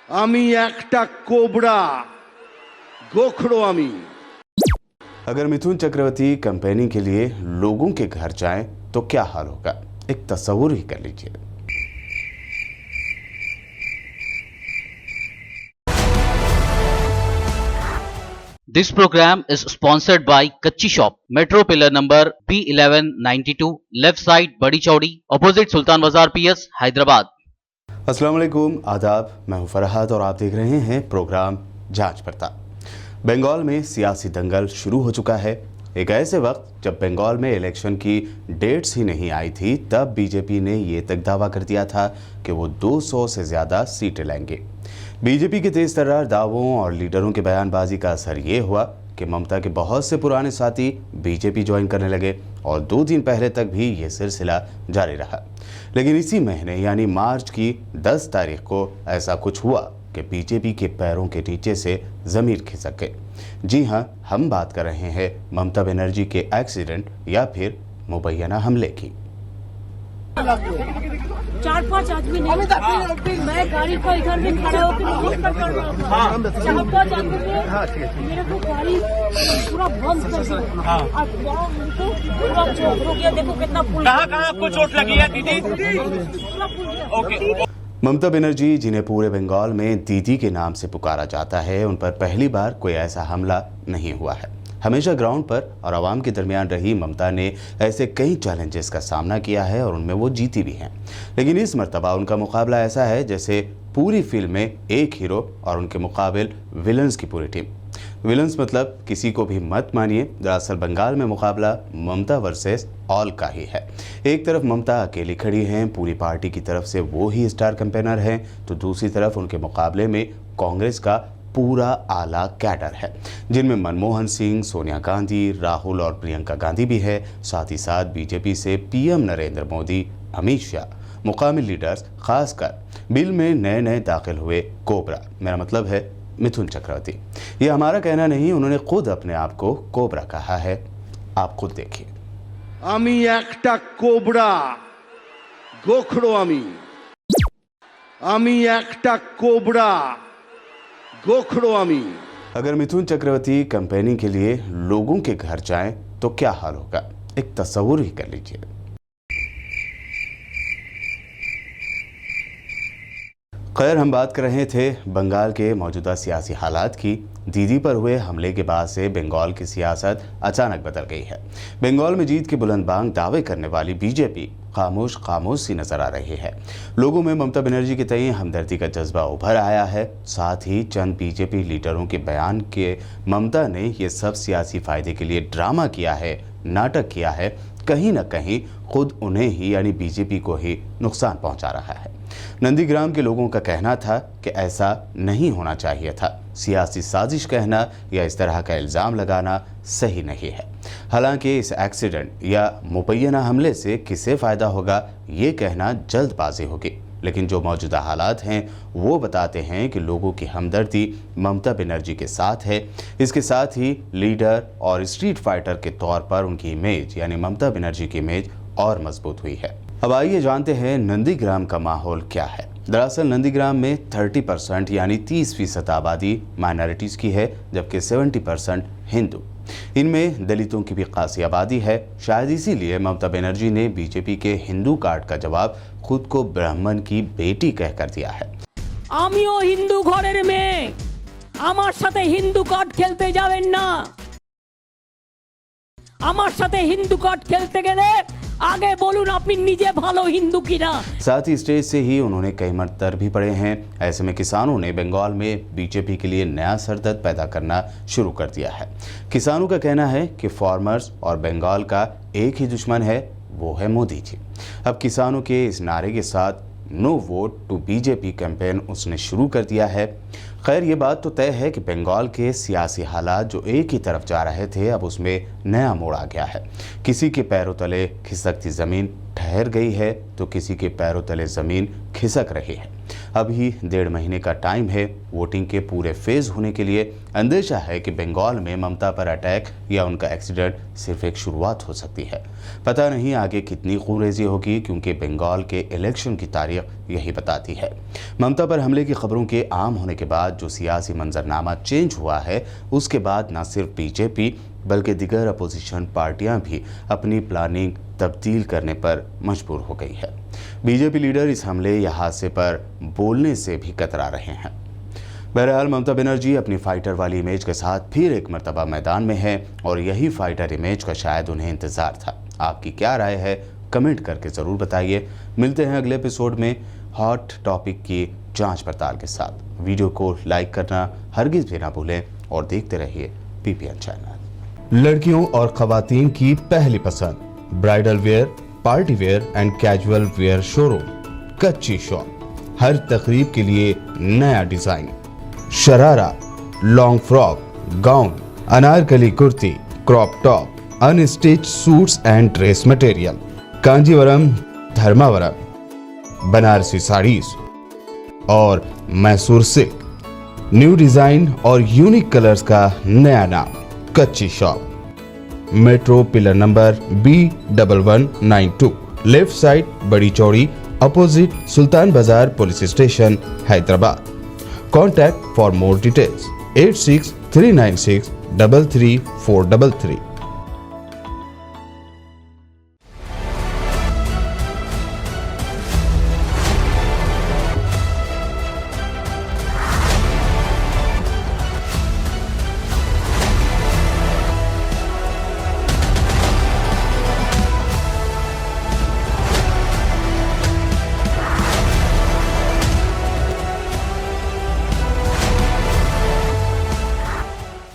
আমি একটা কোबरा गोखड़ो আমি। अगर मिथुन चक्रवर्ती कैंपेनिंग के लिए लोगों के घर जाएं तो क्या हाल होगा, एक तस्वुर ही कर लीजिए। This program is sponsored by Kachchi Shop, Metro Pillar number B1192, left side Badi Chaudi, opposite Sultan Bazar PS, Hyderabad. अस्सलाम वालेकुम, आदाब। मैं हूं फरहाद और आप देख रहे हैं प्रोग्राम जांच पड़ताल। बंगाल में सियासी दंगल शुरू हो चुका है। एक ऐसे वक्त जब बंगाल में इलेक्शन की डेट्स ही नहीं आई थी, तब बीजेपी ने ये तक दावा कर दिया था कि वो 200 से ज़्यादा सीटें लेंगे। बीजेपी के तेज तर्रार दावों और लीडरों के बयानबाजी का असर ये हुआ कि ममता के बहुत से पुराने साथी बीजेपी ज्वाइन करने लगे और 2 दिन पहले तक भी ये सिलसिला जारी रहा। लेकिन इसी महीने यानी मार्च की 10 तारीख को ऐसा कुछ हुआ कि बीजेपी के पैरों के नीचे से ज़मीर खिसक गए। जी हां, हम बात कर रहे हैं ममता बनर्जी के एक्सीडेंट या फिर मुबैना हमले की। 4-5 आदमी नहीं, मैं गाड़ी को इधर में खड़ा होकर नोट कर रहा था। 4-5 आदमी ने मेरे को गाड़ी पूरा बंद कर दिया और उनको पूरा चोट हो गया। देखो कितना पुल, कहाँ आपको चोट लगी है दीदी? पूरा पुल गया। ओके। ममता बनर्जी, जिन्हें पूरे बंगाल में दीदी के नाम से पुकारा जाता है, उन पर पहली बार कोई ऐसा हमला नहीं हुआ है। हमेशा ग्राउंड पर और आवाम के दरमियान रही ममता ने ऐसे कई चैलेंजेस का सामना किया है और उनमें वो जीती भी हैं। लेकिन इस मर्तबा उनका मुकाबला ऐसा है जैसे पूरी फिल्म में एक हीरो और उनके मुकाबिल विलन्स की पूरी टीम। विलन्स मतलब किसी को भी मत मानिए, दरअसल बंगाल में मुकाबला ममता वर्सेस ऑल का ही है। एक तरफ ममता अकेली खड़ी हैं, पूरी पार्टी की तरफ से वो ही स्टार कैंपेनर हैं, तो दूसरी तरफ उनके मुकाबले में कांग्रेस का पूरा आला कैडर है, जिनमें मनमोहन सिंह, सोनिया गांधी, राहुल और प्रियंका गांधी भी है। साथ ही साथ बीजेपी से पीएम नरेंद्र मोदी, अमित शाह, मुकामी लीडर्स, खासकर बिल में नए नए दाखिल हुए कोबरा, मेरा मतलब है मिथुन चक्रवर्ती। ये हमारा कहना नहीं, उन्होंने खुद अपने आप को कोबरा कहा है। आप खुद देखिए। আমি একটা কোबरा गोखड़ो আমি একটা कोबरा गोखड़ो আমি। अगर मिथुन चक्रवर्ती कैंपेनिंग के लिए लोगों के घर जाएं तो क्या हाल होगा, एक तस्वुर ही कर लीजिए। खैर, हम बात कर रहे थे बंगाल के मौजूदा सियासी हालात की। दीदी पर हुए हमले के बाद से बंगाल की सियासत अचानक बदल गई है। बंगाल में जीत के बुलंदबांग दावे करने वाली बीजेपी खामोश खामोश सी नजर आ रही है। लोगों में ममता बनर्जी के तय हमदर्दी का जज्बा उभर आया है। साथ ही चंद बीजेपी लीडरों के बयान के ममता ने ये सब सियासी फायदे के लिए ड्रामा किया है, नाटक किया है, कहीं ना कहीं खुद उन्हें ही यानी बीजेपी को ही नुकसान पहुंचा रहा है। नंदीग्राम के लोगों का कहना था कि ऐसा नहीं होना चाहिए था। सियासी साजिश कहना या इस तरह का इल्ज़ाम लगाना सही नहीं है। हालांकि इस एक्सीडेंट या मुबैना हमले से किसे फ़ायदा होगा, ये कहना जल्दबाजी होगी। लेकिन जो मौजूदा हालात हैं वो बताते हैं कि लोगों की हमदर्दी ममता बनर्जी के साथ है। इसके साथ ही लीडर और स्ट्रीट फाइटर के तौर पर उनकी इमेज यानी ममता बनर्जी की इमेज और मजबूत हुई है। अब आइए जानते हैं नंदीग्राम का माहौल क्या है। दरअसल नंदीग्राम में 30% यानी 30% आबादी माइनॉरिटीज़ की है, जबकि 70% हिंदू। इनमें दलितों की भी खासी आबादी है। शायद इसीलिए ममता बनर्जी ने बीजेपी के हिंदू कार्ड का जवाब खुद को ब्राह्मण की बेटी कहकर दिया है। আমিও হিন্দু ঘরের মেয়ে, আমার সাথে হিন্দু কার্ড খেলতে যাবেন না। আমার সাথে হিন্দু কার্ড খেলতে গেলে आगे बोलून अपनी निजे भालो हिंदू की ना। साथ ही स्टेज से ही उन्होंने कई मर्तर भी पड़े हैं। ऐसे में किसानों ने बंगाल में बीजेपी के लिए नया सरदर्द पैदा करना शुरू कर दिया है। किसानों का कहना है कि फार्मर्स और बंगाल का एक ही दुश्मन है, वो है मोदी जी। अब किसानों के इस नारे के साथ no vote to BJP campaign उसने शुरू कर दिया है। खैर, ये बात तो तय है कि बंगाल के सियासी हालात जो एक ही तरफ जा रहे थे, अब उसमें नया मोड़ आ गया है। किसी के पैरों तले खिसकती ज़मीन ठहर गई है तो किसी के पैरों तले ज़मीन खिसक रही है। अभी 1.5 महीने का टाइम है वोटिंग के पूरे फेज होने के लिए। अंदेशा है कि बंगाल में ममता पर अटैक या उनका एक्सीडेंट सिर्फ एक शुरुआत हो सकती है। पता नहीं आगे कितनी खूनरेजी होगी, क्योंकि बंगाल के इलेक्शन की तारीख यही बताती है। ममता पर हमले की खबरों के आम होने के बाद जो सियासी मंजरनामा चेंज हुआ है, उसके बाद न सिर्फ बीजेपी बल्कि दिगर अपोजिशन पार्टियां भी अपनी प्लानिंग तब्दील करने पर मजबूर हो गई है। बीजेपी लीडर इस हमले या हादसे पर बोलने से भी कतरा रहे हैं। बहरहाल ममता बनर्जी अपनी फाइटर वाली इमेज के साथ फिर एक मर्तबा मैदान में है और यही फाइटर इमेज का शायद उन्हें इंतजार था। आपकी क्या राय है, कमेंट करके ज़रूर बताइए। मिलते हैं अगले एपिसोड में हॉट टॉपिक की जांच पड़ताल के साथ। वीडियो को लाइक करना हरगिज़ भी ना भूलें और देखते रहिए PPN चैनल। लड़कियों और खवातीन की पहली पसंद, bridal wear, party wear and casual wear showroom Kachchi shop. हर तकरीब के लिए नया design, sharara, long frock, gown, Anarkali kurti, crop top, unstitched suits and dress material, Kanjivaram, Dharmavaram, Banarasi saris और मैसूर सिल्क। न्यू डिजाइन और यूनिक कलर्स का नया नाम Kachchi shop. Metro pillar number B1192, left side Badi Chowdi, opposite Sultan Bazaar police station, Hyderabad. Contact for more details 86 396 33433।